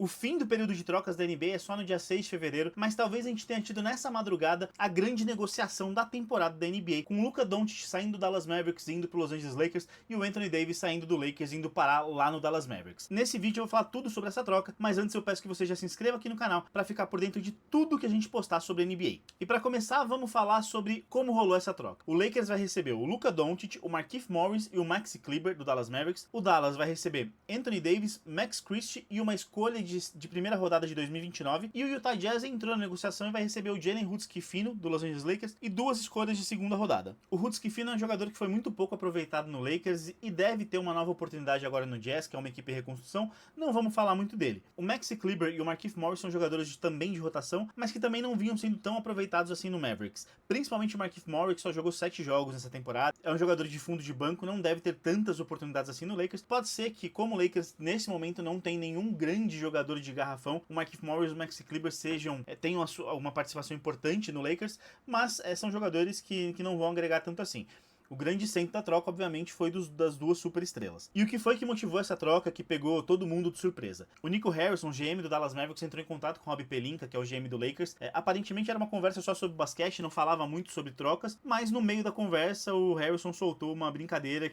O fim do período de trocas da NBA é só no dia 6 de fevereiro, mas talvez a gente tenha tido nessa madrugada a grande negociação da temporada da NBA, com o Luka Doncic saindo do Dallas Mavericks e indo pro Los Angeles Lakers, e o Anthony Davis saindo do Lakers e indo parar lá no Dallas Mavericks. Nesse vídeo eu vou falar tudo sobre essa troca, mas antes eu peço que você já se inscreva aqui no canal para ficar por dentro de tudo que a gente postar sobre a NBA. E para começar, vamos falar sobre como rolou essa troca. O Lakers vai receber o Luka Doncic, o Markieff Morris e o Maxi Kleber do Dallas Mavericks. O Dallas vai receber Anthony Davis, Max Christie e uma escolha de primeira rodada de 2029. E o Utah Jazz entrou na negociação e vai receber o Jalen Hood-Schifino do Los Angeles Lakers e duas escolhas de segunda rodada. O Hood-Schifino é um jogador que foi muito pouco aproveitado no Lakers e deve ter uma nova oportunidade agora no Jazz, que é uma equipe em reconstrução. Não vamos falar muito dele. O Maxi Kleber e o Markieff Morris são jogadores também de rotação, mas que também não vinham sendo tão aproveitados assim no Mavericks. Principalmente o Markieff Morris, que só jogou 7 jogos nessa temporada. É um jogador de fundo de banco, não deve ter tantas oportunidades assim no Lakers. Pode ser que, como o Lakers nesse momento não tem nenhum grande jogador de garrafão, o Markieff Morris e o Maxi Kleber tenham uma participação importante no Lakers, mas são jogadores que não vão agregar tanto assim. O grande centro da troca, obviamente, foi das duas superestrelas. E o que foi que motivou essa troca que pegou todo mundo de surpresa? O Nico Harrison, GM do Dallas Mavericks, entrou em contato com o Rob Pelinka, que é o GM do Lakers. Aparentemente era uma conversa só sobre basquete, não falava muito sobre trocas, mas no meio da conversa o Harrison soltou uma brincadeira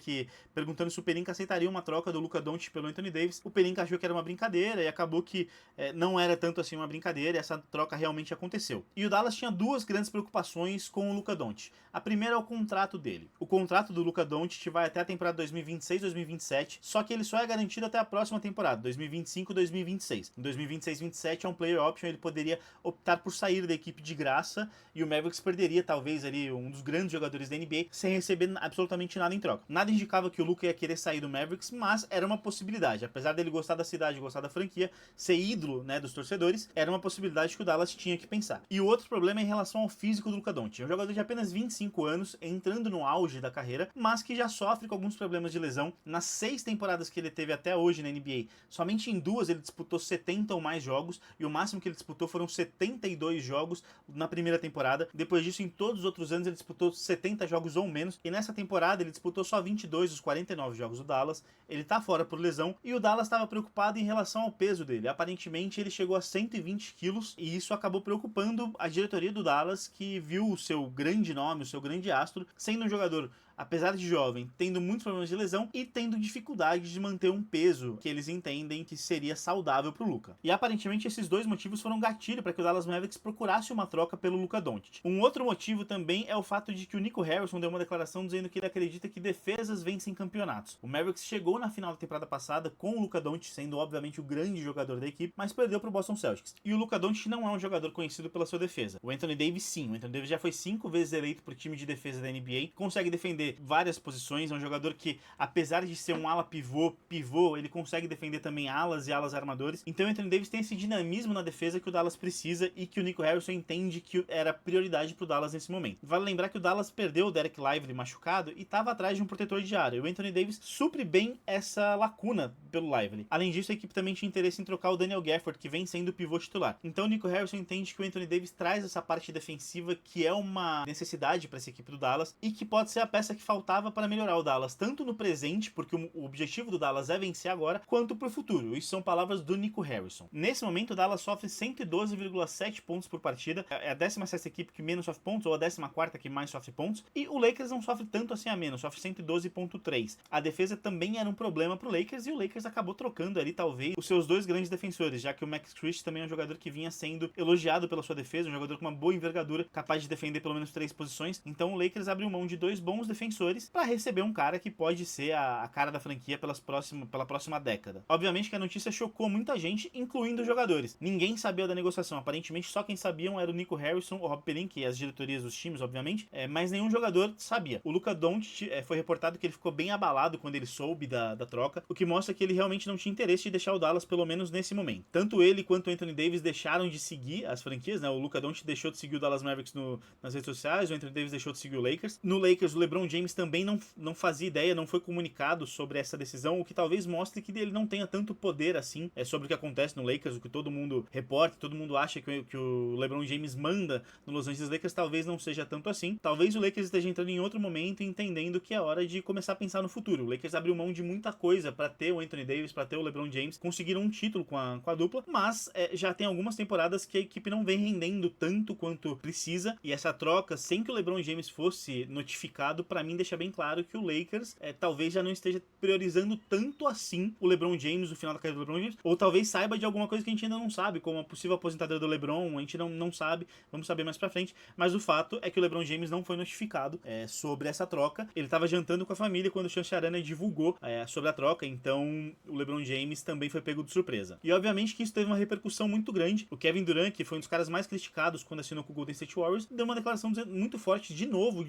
perguntando se o Pelinka aceitaria uma troca do Luka Doncic pelo Anthony Davis. O Pelinka achou que era uma brincadeira e acabou que não era tanto assim uma brincadeira, e essa troca realmente aconteceu. E o Dallas tinha duas grandes preocupações com o Luka Doncic. A primeira é o contrato dele. O contrato do Luka Doncic vai até a temporada 2026-2027, só que ele só é garantido até a próxima temporada, 2025-2026. Em 2026-27 é um player option, ele poderia optar por sair da equipe de graça e o Mavericks perderia talvez ali um dos grandes jogadores da NBA sem receber absolutamente nada em troca. Nada indicava que o Luka ia querer sair do Mavericks, mas era uma possibilidade. Apesar dele gostar da cidade, gostar da franquia, ser ídolo, né, dos torcedores, era uma possibilidade que o Dallas tinha que pensar. E o outro problema é em relação ao físico do Luka Doncic. É um jogador de apenas 25 anos, entrando no auge da carreira, mas que já sofre com alguns problemas de lesão. Nas 6 temporadas que ele teve até hoje na NBA, somente em 2 ele disputou 70 ou mais jogos, e o máximo que ele disputou foram 72 jogos na primeira temporada. Depois disso, em todos os outros anos, ele disputou 70 jogos ou menos, e nessa temporada ele disputou só 22 dos 49 jogos do Dallas. Ele tá fora por lesão, e o Dallas estava preocupado em relação ao peso dele. Aparentemente ele chegou a 120 quilos, e isso acabou preocupando a diretoria do Dallas, que viu o seu grande nome, o seu grande astro, sendo um jogador, apesar de jovem, tendo muitos problemas de lesão e tendo dificuldade de manter um peso que eles entendem que seria saudável pro Luka. E aparentemente esses dois motivos foram gatilho para que o Dallas Mavericks procurasse uma troca pelo Luka Doncic. Um outro motivo também é o fato de que o Nico Harrison deu uma declaração dizendo que ele acredita que defesas vencem campeonatos. O Mavericks chegou na final da temporada passada com o Luka Doncic sendo obviamente o grande jogador da equipe, mas perdeu pro Boston Celtics. E o Luka Doncic não é um jogador conhecido pela sua defesa. O Anthony Davis sim. O Anthony Davis já foi 5 vezes eleito pro time de defesa da NBA, consegue defender várias posições, é um jogador que, apesar de ser um ala pivô, ele consegue defender também alas e alas armadores. Então o Anthony Davis tem esse dinamismo na defesa que o Dallas precisa e que o Nico Harrison entende que era prioridade pro Dallas nesse momento. Vale lembrar que o Dallas perdeu o Dereck Lively machucado e estava atrás de um protetor de área. O Anthony Davis supre bem essa lacuna pelo Lively. Além disso, a equipe também tinha interesse em trocar o Daniel Gafford, que vem sendo o pivô titular. Então o Nico Harrison entende que o Anthony Davis traz essa parte defensiva que é uma necessidade para essa equipe do Dallas e que pode ser a peça que faltava para melhorar o Dallas, tanto no presente, porque o objetivo do Dallas é vencer agora, quanto pro futuro. Isso são palavras do Nico Harrison. Nesse momento, o Dallas sofre 112,7 pontos por partida, é a 16ª equipe que menos sofre pontos, ou a 14ª que mais sofre pontos, e o Lakers não sofre tanto assim a menos, sofre 112,3. A defesa também era um problema pro Lakers, e o Lakers acabou trocando ali, talvez, os seus dois grandes defensores, já que o Max Christie também é um jogador que vinha sendo elogiado pela sua defesa, um jogador com uma boa envergadura, capaz de defender pelo menos 3 posições. Então o Lakers abriu mão de 2 bons defensores para receber um cara que pode ser a cara da franquia pela próxima década. Obviamente que a notícia chocou muita gente, incluindo os jogadores. Ninguém sabia da negociação. Aparentemente só quem sabiam era o Nico Harrison, o Rob Pelinka e as diretorias dos times, obviamente, mas nenhum jogador sabia. O Luka Doncic foi reportado que ele ficou bem abalado quando ele soube da troca, o que mostra que ele realmente não tinha interesse de deixar o Dallas, pelo menos nesse momento. Tanto ele quanto o Anthony Davis deixaram de seguir as franquias, né? O Luka Doncic deixou de seguir o Dallas Mavericks nas redes sociais, o Anthony Davis deixou de seguir o Lakers. No Lakers, o LeBron James também não fazia ideia, não foi comunicado sobre essa decisão, o que talvez mostre que ele não tenha tanto poder assim sobre o que acontece no Lakers, o que todo mundo reporta, todo mundo acha que o LeBron James manda no Los Angeles Lakers, talvez não seja tanto assim. Talvez o Lakers esteja entrando em outro momento, entendendo que é hora de começar a pensar no futuro. O Lakers abriu mão de muita coisa para ter o Anthony Davis, para ter o LeBron James, conseguiram um título com a dupla, mas já tem algumas temporadas que a equipe não vem rendendo tanto quanto precisa, e essa troca, sem que o LeBron James fosse notificado, para mim deixa bem claro que o Lakers talvez já não esteja priorizando tanto assim o LeBron James, o final da carreira do LeBron James, ou talvez saiba de alguma coisa que a gente ainda não sabe, como a possível aposentadoria do LeBron, a gente não sabe, vamos saber mais pra frente, mas o fato é que o LeBron James não foi notificado sobre essa troca. Ele estava jantando com a família quando o Chance Arana divulgou sobre a troca, então o LeBron James também foi pego de surpresa. E obviamente que isso teve uma repercussão muito grande. O Kevin Durant, que foi um dos caras mais criticados quando assinou com o Golden State Warriors, deu uma declaração muito forte de novo,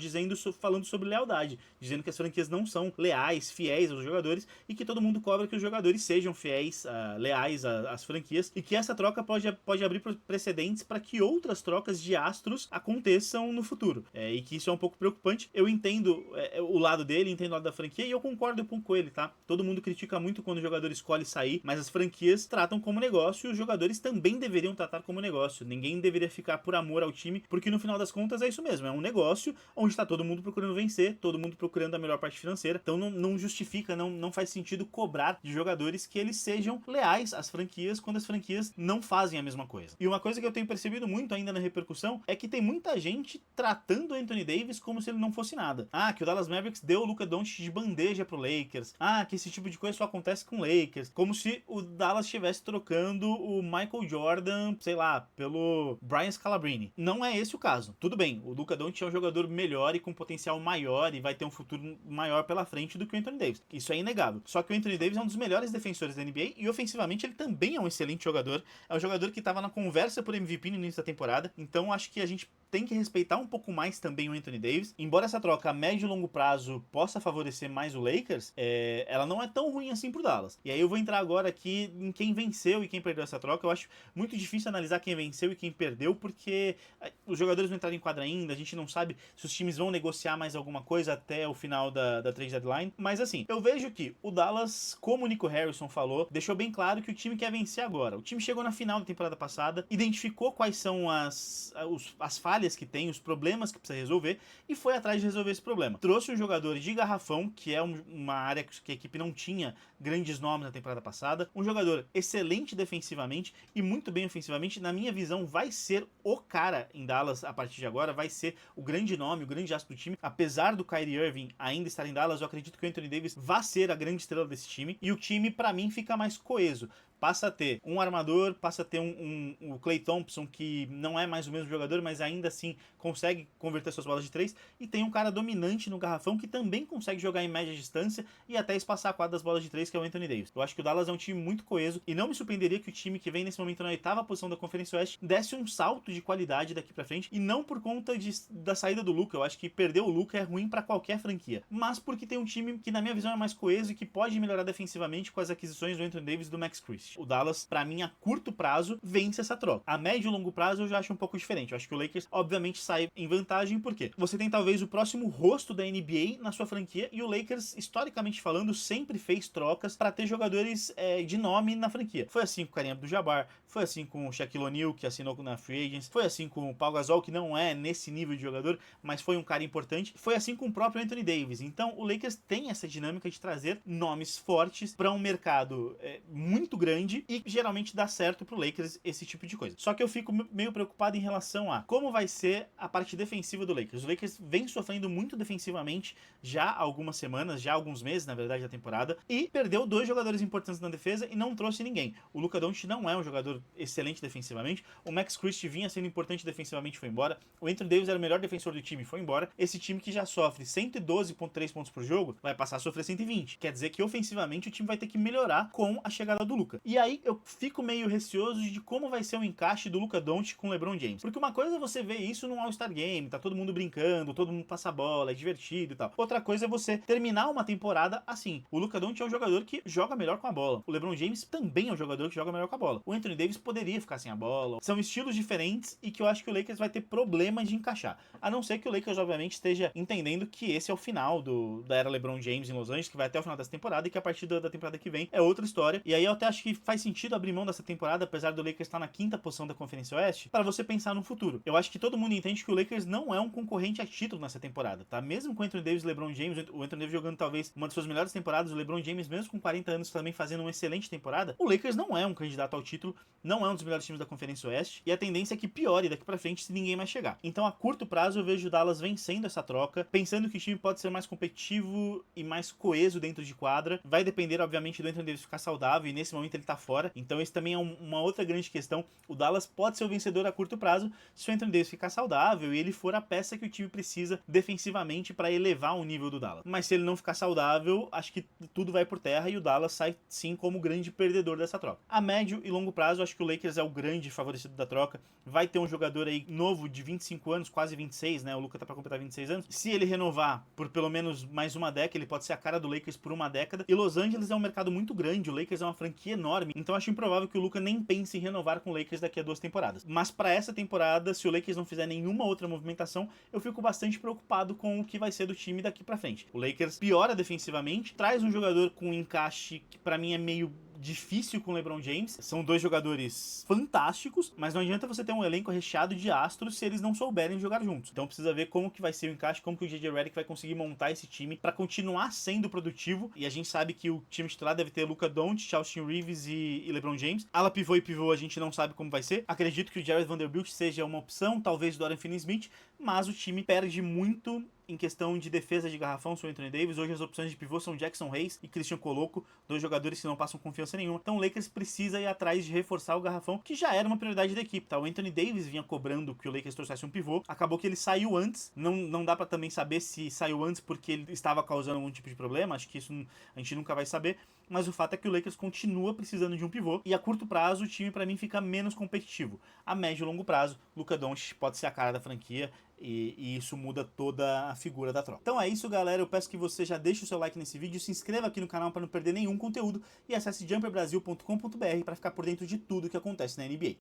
falando sobre lealdade, dizendo que as franquias não são leais, fiéis aos jogadores, e que todo mundo cobra que os jogadores sejam fiéis, leais às franquias, e que essa troca pode abrir precedentes para que outras trocas de astros aconteçam no futuro. E que isso é um pouco preocupante. Eu entendo o lado dele, entendo o lado da franquia, e eu concordo um pouco com ele, tá? Todo mundo critica muito quando o jogador escolhe sair, mas as franquias tratam como negócio e os jogadores também deveriam tratar como negócio. Ninguém deveria ficar por amor ao time, porque no final das contas é isso mesmo, é um negócio onde está todo mundo procurando vencer, todo mundo procurando a melhor parte financeira, então não justifica, não faz sentido cobrar de jogadores que eles sejam leais às franquias quando as franquias não fazem a mesma coisa. E uma coisa que eu tenho percebido muito ainda na repercussão é que tem muita gente tratando o Anthony Davis como se ele não fosse nada. Que o Dallas Mavericks deu o Luka Doncic de bandeja pro Lakers. Que esse tipo de coisa só acontece com o Lakers. Como se o Dallas estivesse trocando o Michael Jordan, sei lá, pelo Brian Scalabrine. Não é esse o caso. Tudo bem, o Luka Doncic é um jogador melhor e com potencial maior e vai ter um futuro maior pela frente do que o Anthony Davis. Isso é inegável. Só que o Anthony Davis é um dos melhores defensores da NBA e ofensivamente ele também é um excelente jogador. É um jogador que estava na conversa por MVP no início da temporada. Então acho que a gente tem que respeitar um pouco mais também o Anthony Davis. Embora essa troca a médio e longo prazo possa favorecer mais o Lakers, ela não é tão ruim assim pro Dallas. E aí eu vou entrar agora aqui em quem venceu e quem perdeu essa troca. Eu acho muito difícil analisar quem venceu e quem perdeu, porque os jogadores não entraram em quadra ainda, a gente não sabe se os times vão negociar mais alguma coisa até o final da trade deadline. Mas assim, eu vejo que o Dallas, como o Nico Harrison falou, deixou bem claro que o time quer vencer agora. O time chegou na final da temporada passada, identificou quais são as falhas que tem, os problemas que precisa resolver e foi atrás de resolver esse problema. Trouxe um jogador de garrafão, que é uma área que a equipe não tinha grandes nomes na temporada passada, um jogador excelente defensivamente e muito bem ofensivamente. Na minha visão, vai ser o cara em Dallas a partir de agora, vai ser o grande nome, o grande astro do time. Apesar do Kyrie Irving ainda estar em Dallas, eu acredito que o Anthony Davis vai ser a grande estrela desse time e o time, pra mim, fica mais coeso. Passa a ter um armador, passa a ter o Klay Thompson, que não é mais o mesmo jogador, mas ainda assim consegue converter suas bolas de 3, e tem um cara dominante no garrafão que também consegue jogar em média distância e até espaçar a quadra das bolas de 3, que é o Anthony Davis. Eu acho que o Dallas é um time muito coeso e não me surpreenderia que o time que vem nesse momento na 8ª posição da Conferência Oeste desse um salto de qualidade daqui pra frente, e não por conta da saída do Luka. Eu acho que perder o Luka é ruim pra qualquer franquia, mas porque tem um time que na minha visão é mais coeso e que pode melhorar defensivamente com as aquisições do Anthony Davis e do Max Christie. O Dallas, pra mim, a curto prazo, vence essa troca. A médio e longo prazo eu já acho um pouco diferente. Eu acho que o Lakers, obviamente, sai em vantagem, porque você tem talvez o próximo rosto da NBA na sua franquia, e o Lakers, historicamente falando, sempre fez trocas pra ter jogadores de nome na franquia. Foi assim com o Kareem Abdul-Jabbar, foi assim com o Shaquille O'Neal, que assinou na Free Agents, foi assim com o Pau Gasol, que não é nesse nível de jogador, mas foi um cara importante, foi assim com o próprio Anthony Davis. Então o Lakers tem essa dinâmica de trazer nomes fortes pra um mercado muito grande, e geralmente dá certo pro Lakers esse tipo de coisa. Só que eu fico meio preocupado em relação a como vai ser a parte defensiva do Lakers. O Lakers vem sofrendo muito defensivamente já há algumas semanas, já há alguns meses, na verdade, da temporada, e perdeu 2 jogadores importantes na defesa e não trouxe ninguém. O Luka Doncic não é um jogador excelente defensivamente, o Max Christie vinha sendo importante defensivamente, foi embora, o Anthony Davis era o melhor defensor do time, foi embora. Esse time que já sofre 112,3 pontos por jogo vai passar a sofrer 120. Quer dizer que ofensivamente o time vai ter que melhorar com a chegada do Luka. E aí eu fico meio receoso de como vai ser o encaixe do Luka Doncic com o LeBron James. Porque uma coisa é você ver isso num All-Star Game, tá todo mundo brincando, todo mundo passa a bola, é divertido e tal. Outra coisa é você terminar uma temporada assim. O Luka Doncic é um jogador que joga melhor com a bola. O LeBron James também é um jogador que joga melhor com a bola. O Anthony Davis poderia ficar sem a bola. São estilos diferentes e que eu acho que o Lakers vai ter problemas de encaixar. A não ser que o Lakers, obviamente, esteja entendendo que esse é o final da era LeBron James em Los Angeles, que vai até o final dessa temporada e que a partir da temporada que vem é outra história. E aí eu até acho que faz sentido abrir mão dessa temporada, apesar do Lakers estar na 5ª posição da Conferência Oeste, para você pensar no futuro. Eu acho que todo mundo entende que o Lakers não é um concorrente a título nessa temporada, tá? Mesmo com o Anthony Davis e o LeBron James, o Anthony Davis jogando talvez uma das suas melhores temporadas, o LeBron James mesmo com 40 anos também fazendo uma excelente temporada, o Lakers não é um candidato ao título, não é um dos melhores times da Conferência Oeste, e a tendência é que piore daqui pra frente se ninguém mais chegar. Então a curto prazo eu vejo o Dallas vencendo essa troca, pensando que o time pode ser mais competitivo e mais coeso dentro de quadra. Vai depender, obviamente, do Anthony Davis ficar saudável, e nesse momento ele tá fora, então esse também é uma outra grande questão. O Dallas pode ser o vencedor a curto prazo se o Anthony Davis ficar saudável e ele for a peça que o time precisa defensivamente para elevar o nível do Dallas. Mas se ele não ficar saudável, acho que tudo vai por terra e o Dallas sai sim como grande perdedor dessa troca. A médio e longo prazo, acho que o Lakers é o grande favorecido da troca. Vai ter um jogador aí novo de 25 anos, quase 26, né? O Luka tá pra completar 26 anos. Se ele renovar por pelo menos mais uma década, ele pode ser a cara do Lakers por uma década. E Los Angeles é um mercado muito grande, o Lakers é uma franquia enorme, então acho improvável que o Luka nem pense em renovar com o Lakers daqui a 2 temporadas. Mas para essa temporada, se o Lakers não fizer nenhuma outra movimentação, eu fico bastante preocupado com o que vai ser do time daqui pra frente. O Lakers piora defensivamente, traz um jogador com um encaixe que pra mim é meio difícil com o LeBron James. São dois jogadores fantásticos, mas não adianta você ter um elenco recheado de astros se eles não souberem jogar juntos. Então precisa ver como que vai ser o encaixe, como que o JJ Redick vai conseguir montar esse time para continuar sendo produtivo. E a gente sabe que o time titular deve ter Luka Doncic, Austin Reeves e LeBron James. Ala pivô e pivô a gente não sabe como vai ser. Acredito que o Jared Vanderbilt seja uma opção, talvez o Dorian Finney-Smith, mas o time perde muito em questão de defesa de garrafão sobre o Anthony Davis. Hoje as opções de pivô são Jackson Hayes e Christian Coloco, dois jogadores que não passam confiança nenhuma. Então o Lakers precisa ir atrás de reforçar o garrafão, que já era uma prioridade da equipe, tá? O Anthony Davis vinha cobrando que o Lakers trouxesse um pivô, acabou que ele saiu antes, não dá pra também saber se saiu antes porque ele estava causando algum tipo de problema, acho que isso a gente nunca vai saber, mas o fato é que o Lakers continua precisando de um pivô, e a curto prazo o time pra mim fica menos competitivo. A médio e longo prazo, Luka Doncic pode ser a cara da franquia, e isso muda toda a figura da troca. Então é isso, galera. Eu peço que você já deixe o seu like nesse vídeo, se inscreva aqui no canal para não perder nenhum conteúdo e acesse jumperbrasil.com.br para ficar por dentro de tudo que acontece na NBA.